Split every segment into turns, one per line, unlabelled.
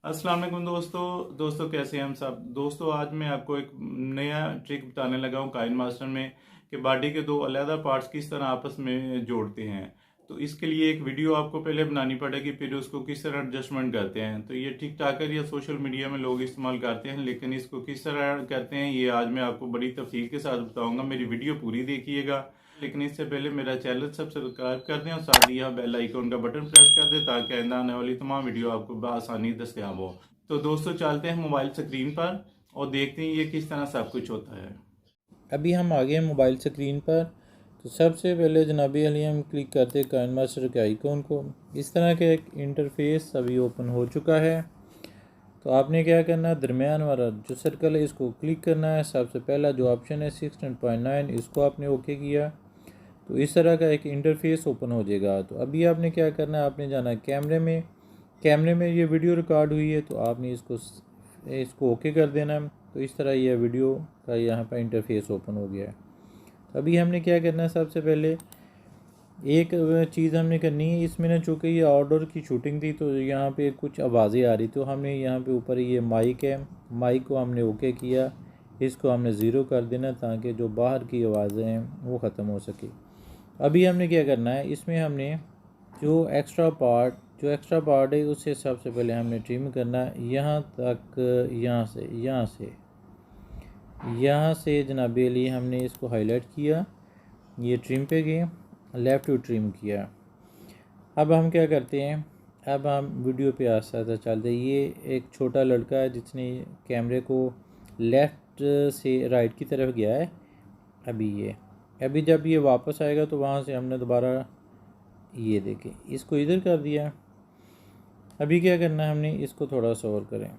अस्सलाम वालेकुम दोस्तों कैसे हैं हम सब। दोस्तों आज मैं आपको एक नया ट्रिक बताने लगा हूँ काइन मास्टर में कि बॉडी के दो अलग पार्ट्स किस तरह आपस में जोड़ते हैं। तो इसके लिए एक वीडियो आपको पहले बनानी पड़ेगी, फिर उसको किस तरह एडजस्टमेंट करते हैं। तो ये टिकटॉकर या सोशल मीडिया में लोग इस्तेमाल करते हैं, लेकिन इसको किस तरह करते हैं ये आज मैं आपको बड़ी तफसील के साथ बताऊंगा। मेरी वीडियो पूरी देखिएगा, लेकिन इससे पहले मेरा चैनल सब्सक्राइब कर दें और साथ ही यहाँ बेल आइकन का बटन प्रेस कर दें ताकि आइंदा आने वाली तमाम वीडियो आपको बआसानी दस्तयाब हो। तो दोस्तों चलते हैं मोबाइल स्क्रीन पर और देखते हैं ये किस तरह सब कुछ होता है।
अभी हम आ गए हैं मोबाइल स्क्रीन पर। तो सबसे पहले जनाबी अली हम क्लिक करते हैं काइन मास्टर के आइकॉन को। इस तरह का एक इंटरफेस अभी ओपन हो चुका है। तो आपने क्या करना है, दरमियान वाला जो सर्कल है इसको क्लिक करना है। सबसे पहला जो ऑप्शन है 16.9 इसको आपने ओके किया तो इस तरह का एक इंटरफेस ओपन हो जाएगा। तो अभी आपने क्या करना है, आपने जाना है कैमरे में ये वीडियो रिकॉर्ड हुई है तो आपने इसको ओके कर देना है। तो इस तरह यह वीडियो का यहाँ पर इंटरफेस ओपन हो गया है। तो अभी हमने क्या करना है, सबसे पहले एक चीज़ हमने करनी है। इसमें ना चूँकि ये आउटडोर की शूटिंग थी तो यहाँ पे कुछ आवाज़ें आ रही, तो हमने यहाँ पे ऊपर ये माइक है, माइक को हमने ओके किया। इसको हमने ज़ीरो कर देना ताकि जो बाहर की आवाज़ें हैं वो ख़त्म हो सके। अभी हमने क्या करना है, इसमें हमने जो एक्स्ट्रा पार्ट है उसे सबसे पहले हमने ट्रिम करना है। यहाँ तक यहाँ से जनाबे लिए हमने इसको हाईलाइट किया, ये ट्रिम पे गए, लेफ़्ट टू ट्रिम किया। अब हम क्या करते हैं, अब हम वीडियो पे आस्ते आस्ते चलते हैं। ये एक छोटा लड़का है जिसने कैमरे को लेफ़्ट से राइट की तरफ गया है। अभी जब ये वापस आएगा तो वहाँ से हमने दोबारा ये देखें इसको इधर कर दिया। अभी क्या करना है, हमने इसको थोड़ा सा और करें,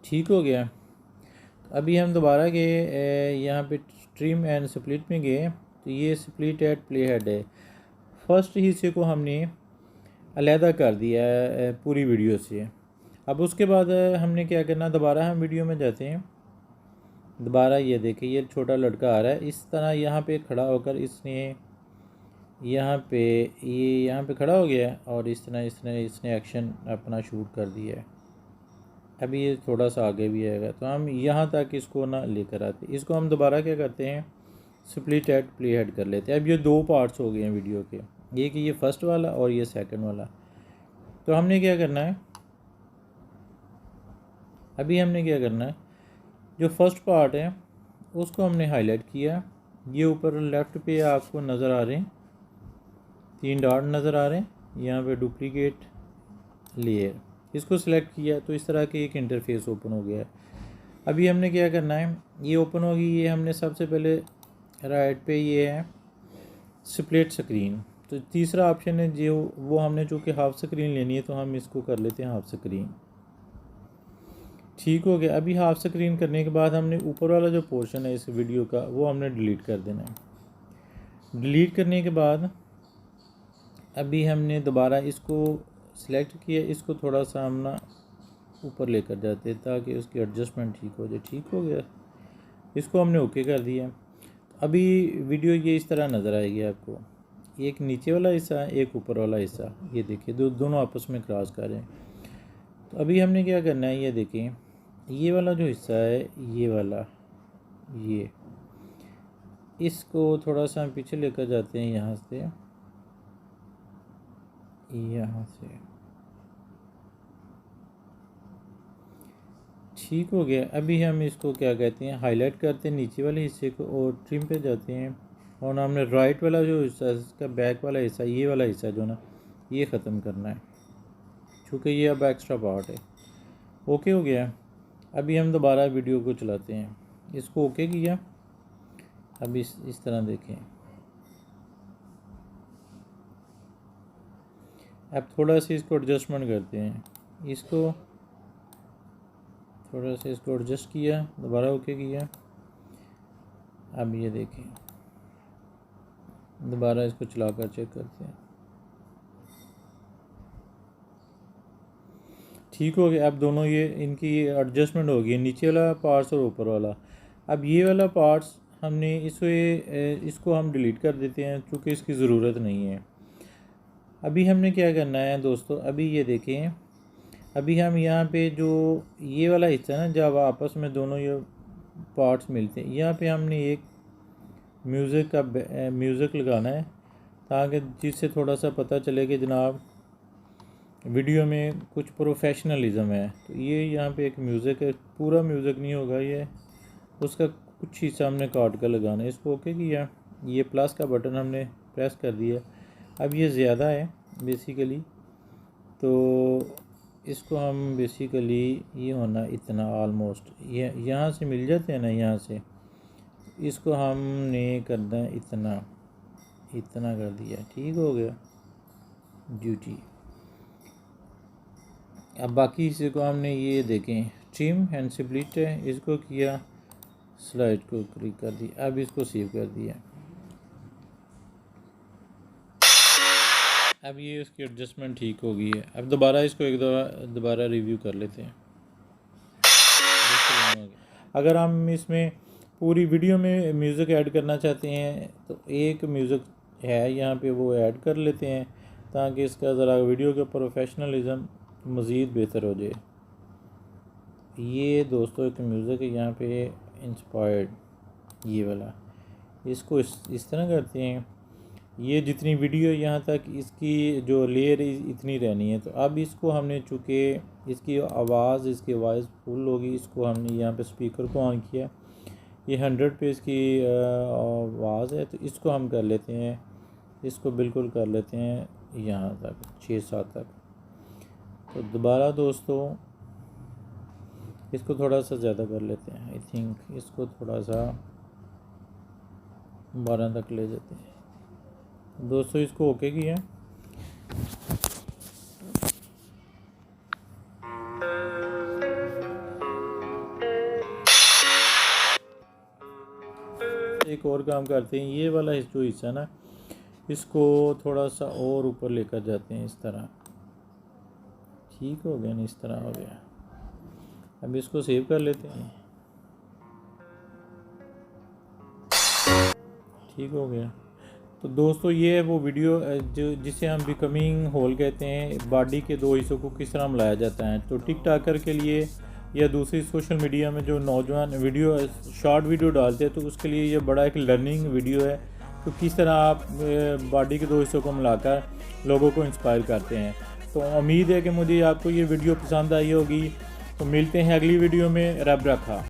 ठीक हो गया। अभी हम दोबारा गए यहाँ पे ट्रिम एंड स्प्लिट में गए तो ये स्प्लिट एट प्ले हेड है। फर्स्ट हिस्से को हमने अलहदा कर दिया है पूरी वीडियो से। अब उसके बाद हमने क्या करना, दोबारा हम वीडियो में जाते हैं। दोबारा ये देखिए ये छोटा लड़का आ रहा है, इस तरह यहाँ पे खड़ा होकर इसने यहाँ पे खड़ा हो गया और इस तरह इसने एक्शन अपना शूट कर दिया है। अभी ये थोड़ा सा आगे भी आएगा तो हम यहाँ तक इसको ना लेकर आते। इसको हम दोबारा क्या करते हैं, स्प्लिट एट प्ले हेड कर लेते हैं। अब ये दो पार्ट्स हो गए हैं वीडियो के, ये कि ये फर्स्ट वाला और ये सेकंड वाला। तो हमने क्या करना है, जो फर्स्ट पार्ट है उसको हमने हाईलाइट किया। ये ऊपर लेफ़्ट पे आपको नज़र आ रहे हैं 3 डॉट नज़र आ रहे हैं, यहाँ पे डुप्लीकेट लेयर, इसको सिलेक्ट किया तो इस तरह के एक इंटरफेस ओपन हो गया है। अभी हमने क्या करना है, ये ओपन होगी, ये हमने सबसे पहले राइट पे ये है स्प्लिट स्क्रीन। तो तीसरा ऑप्शन है जो वो हमने चूँकि हाफ स्क्रीन लेनी है तो हम इसको कर लेते हैं हाफ स्क्रीन, ठीक हो गया। अभी हाफ स्क्रीन करने के बाद हमने ऊपर वाला जो पोर्शन है इस वीडियो का वो हमने डिलीट कर देना है। डिलीट करने के बाद अभी हमने दोबारा इसको सिलेक्ट किया, इसको थोड़ा सा हम ना ऊपर लेकर जाते हैं ताकि उसकी एडजस्टमेंट ठीक हो जाए। ठीक हो गया, इसको हमने ओके कर दिया। अभी वीडियो ये इस तरह नज़र आएगी आपको, एक नीचे वाला हिस्सा एक ऊपर वाला हिस्सा, ये देखिए दोनों आपस में क्रॉस कर रहे हैं। तो अभी हमने क्या करना है, ये देखें ये वाला जो हिस्सा है ये वाला, ये इसको थोड़ा सा हम पीछे लेकर जाते हैं यहाँ से ठीक हो गया। अभी हम इसको क्या कहते हैं, हाईलाइट करते हैं नीचे वाले हिस्से को और ट्रिम पे जाते हैं और हमने राइट वाला जो हिस्सा है इसका बैक वाला हिस्सा, ये वाला हिस्सा जो ना ये ख़त्म करना है क्योंकि ये अब एक्स्ट्रा पार्ट है। ओके हो गया। अभी हम दोबारा वीडियो को चलाते हैं, इसको ओके किया। अब इस तरह देखें, अब थोड़ा सा इसको एडजस्टमेंट करते हैं, इसको थोड़ा सा इसको एडजस्ट किया, दोबारा ओके किया। अब ये देखें, दोबारा इसको चलाकर चेक करते हैं, ठीक हो गया। अब दोनों ये इनकी एडजस्टमेंट हो गई, नीचे वाला पार्ट्स और ऊपर वाला। अब ये वाला पार्ट्स हमने इसको हम डिलीट कर देते हैं क्योंकि इसकी ज़रूरत नहीं है। अभी हमने क्या करना है दोस्तों, अभी ये देखें अभी हम यहाँ पे जो ये वाला हिस्सा है ना, जब आपस में दोनों ये पार्ट्स मिलते हैं, यहाँ पे हमने एक म्यूज़िक लगाना है, ताकि जिससे थोड़ा सा पता चले कि जनाब वीडियो में कुछ प्रोफेशनलिज्म है। तो ये यहाँ पे एक म्यूज़िक है, पूरा म्यूज़िक नहीं होगा ये, उसका कुछ हिस्सा हमने काट कर लगाना है। इसको ओके किया, ये प्लस का बटन हमने प्रेस कर दिया। अब ये ज़्यादा है बेसिकली, तो इसको हम बेसिकली ये होना इतना ऑलमोस्ट ये यहाँ से मिल जाते हैं ना, यहाँ से इसको हमने करना है इतना कर दिया, ठीक हो गया ड्यूटी। अब बाकी इसी को हमने ये देखें ट्रिम एंड स्प्लिट है, इसको किया, स्लाइड को क्लिक कर दिया, अब इसको सेव कर दिया। अब ये इसकी एडजस्टमेंट ठीक हो गई है। अब दोबारा इसको एक दोबारा रिव्यू कर लेते हैं। अगर हम इसमें पूरी वीडियो में म्यूज़िक ऐड करना चाहते हैं तो एक म्यूज़िक है यहाँ पे, वो ऐड कर लेते हैं ताकि इसका ज़रा वीडियो का प्रोफेशनलिज्म मज़ीद बेहतर हो जाए। ये दोस्तों एक म्यूज़िक है यहाँ पे इंस्पायर्ड, ये वाला, इसको इस तरह करते हैं। ये जितनी वीडियो यहाँ तक इसकी जो लेयर इतनी रहनी है। तो अब इसको हमने चूँकि इसकी आवाज़, इसकी वॉइस फुल होगी, इसको हमने यहाँ पे स्पीकर को ऑन किया, ये 100 पे इसकी आवाज़ है, तो इसको हम कर लेते हैं, इसको बिल्कुल कर लेते हैं यहाँ तक 6-7 तक। तो दोबारा दोस्तों इसको थोड़ा सा ज़्यादा कर लेते हैं, आई थिंक इसको थोड़ा सा 12 तक ले जाते हैं दोस्तों। इसको ओके किया, एक और काम करते हैं, ये वाला जो हिस्सा ना, इसको थोड़ा सा और ऊपर लेकर जाते हैं इस तरह, ठीक हो गया ना, इस तरह हो गया। अब इसको सेव कर लेते हैं, ठीक हो गया। तो दोस्तों ये है वो वीडियो जो जिसे हम बिकमिंग होल कहते हैं, बॉडी के दो हिस्सों को किस तरह मिलाया जाता है। तो टिकटॉकर के लिए या दूसरी सोशल मीडिया में जो नौजवान वीडियो शॉर्ट वीडियो डालते हैं, तो उसके लिए ये बड़ा एक लर्निंग वीडियो है। तो किस तरह आप बॉडी के दो हिस्सों को मिलाकर लोगों को इंस्पायर करते हैं। तो उम्मीद है कि मुझे आपको ये वीडियो पसंद आई होगी। तो मिलते हैं अगली वीडियो में, रब रखा।